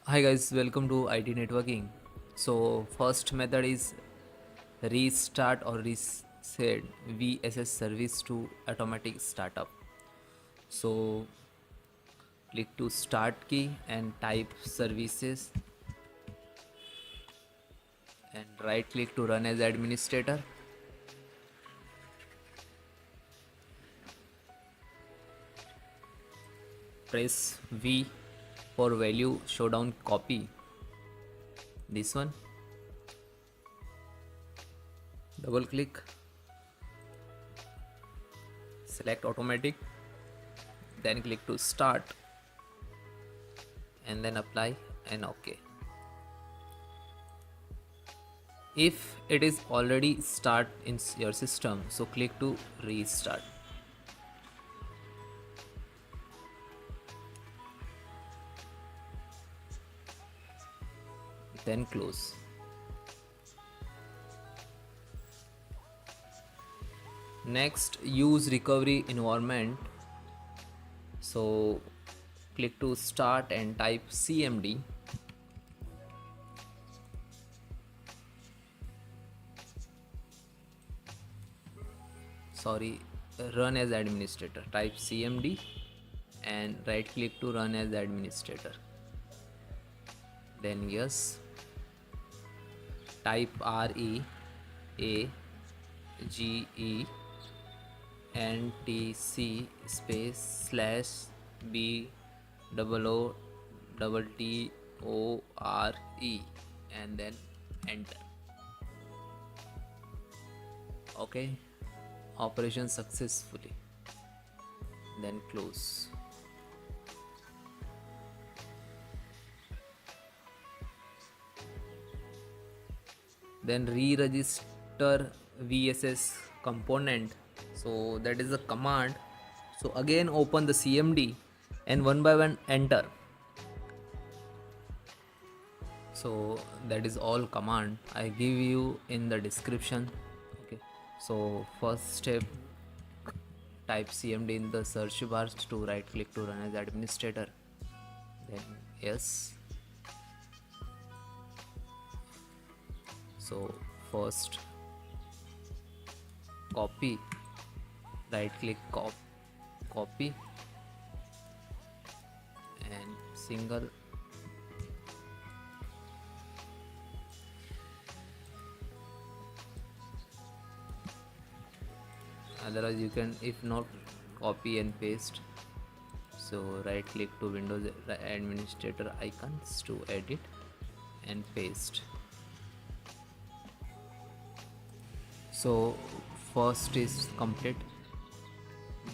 Hi guys, welcome to IT networking. So first method is restart or reset VSS service to automatic startup. So click to start key and type services and right click to run as administrator. Press V for value showdown copy. This one. Double click. Select automatic. Then click to start and then apply and OK. If it is already start in your system, so click to restart. Then close. Next, use recovery environment. So click to start and type CMD. Run as administrator. Type CMD and right click to run as administrator. Then yes. Type REAGENTC space / BOOTTORE and then enter. Okay, operation successfully. Then close. Then re-register VSS component. So that is the command. So again open the CMD and one by one enter. So that is all command I give you in the description. Okay, so first step, type CMD in the search bar to right click to run as administrator. Then yes. So first copy, right click copy and single. Otherwise you can, if not, copy and paste. So right click to Windows administrator icons to edit and paste. So first is complete,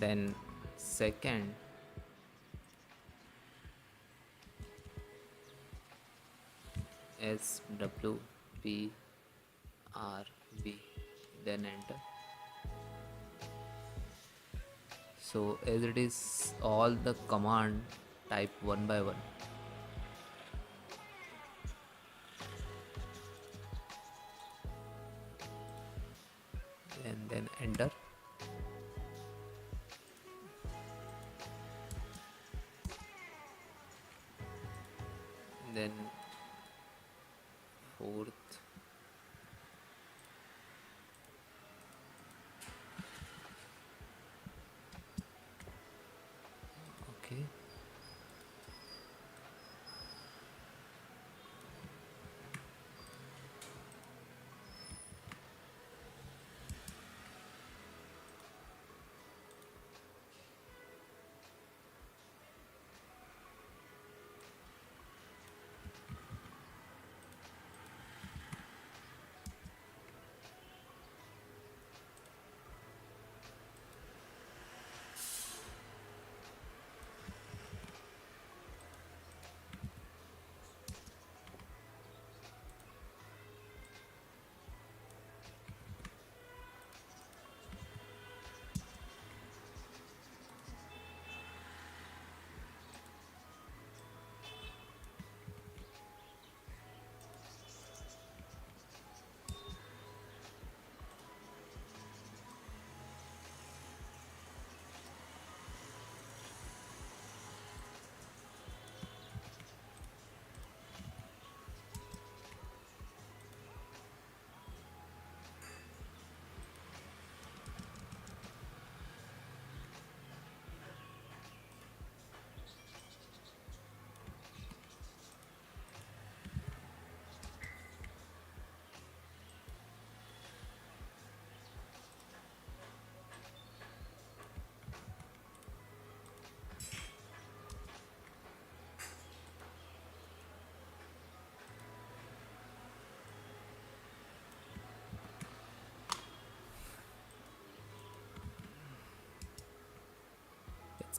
then second SWPRB, then enter. So as it is all the command, type one by one. And then enter. Then fourth. Okay.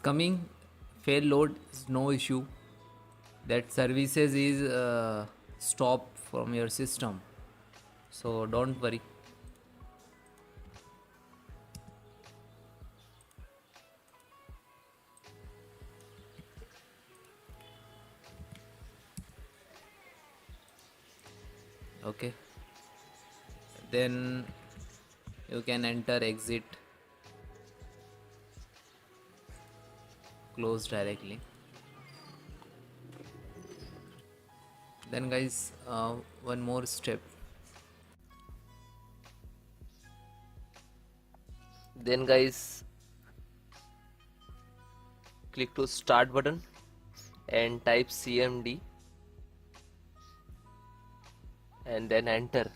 coming. Fail load is no issue. That services is stop from your system, so don't worry. Okay, then you can enter exit, close directly. Then guys, one more step. Then guys, click to start button and type cmd and then enter.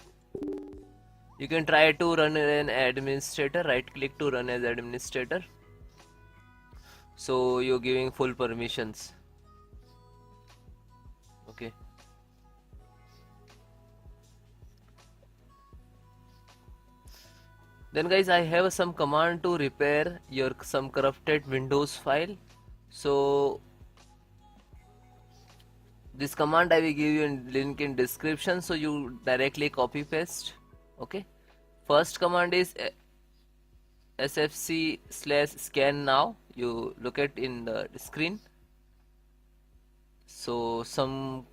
You can try to run an administrator. Right click to run as administrator, so you're giving full permissions. Okay, then guys, I have some command to repair your some corrupted Windows file. So this command I will give you in link in description, so you directly copy paste. Okay, first command is sfc/scannow. You look at in the screen. So some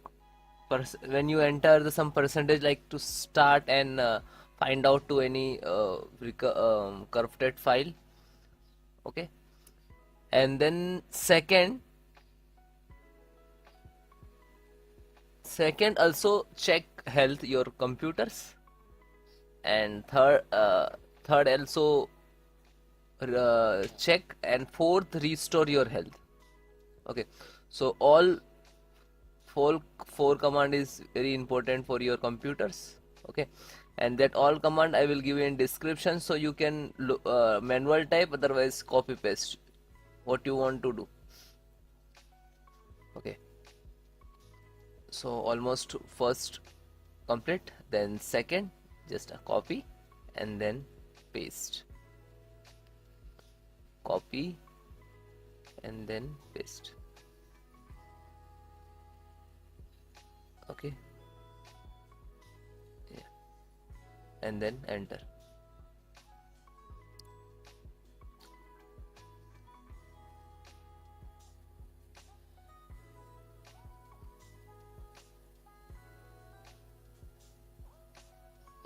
when you enter the some percentage like to start and find out to any corrupted file. Okay, and then second also check health your computers, and third also check, and fourth restore your health. Okay, so all four command is very important for your computers. Okay, and that all command I will give you in description, so you can manual type, otherwise copy paste what you want to do. Okay, so almost first complete, then second just a copy and then paste, copy and then paste. Okay, yeah, and then enter.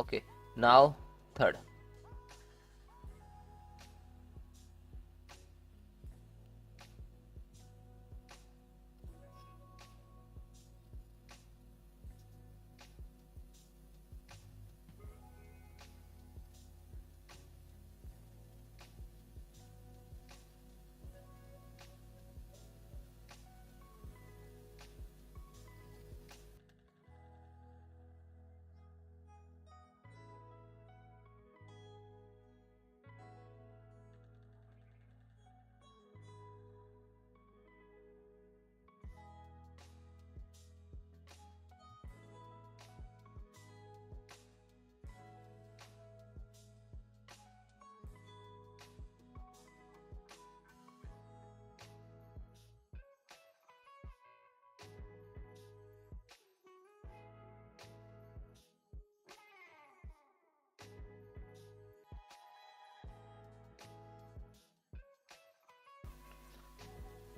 Okay, now third.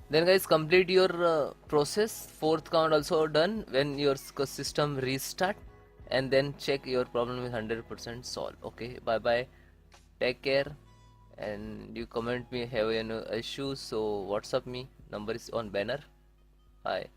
Then guys, complete your process. Fourth count also done when your system restart, and then check your problem is 100% solved. Okay, bye bye, take care, and you comment me have any issue, so WhatsApp me, number is on banner. Bye.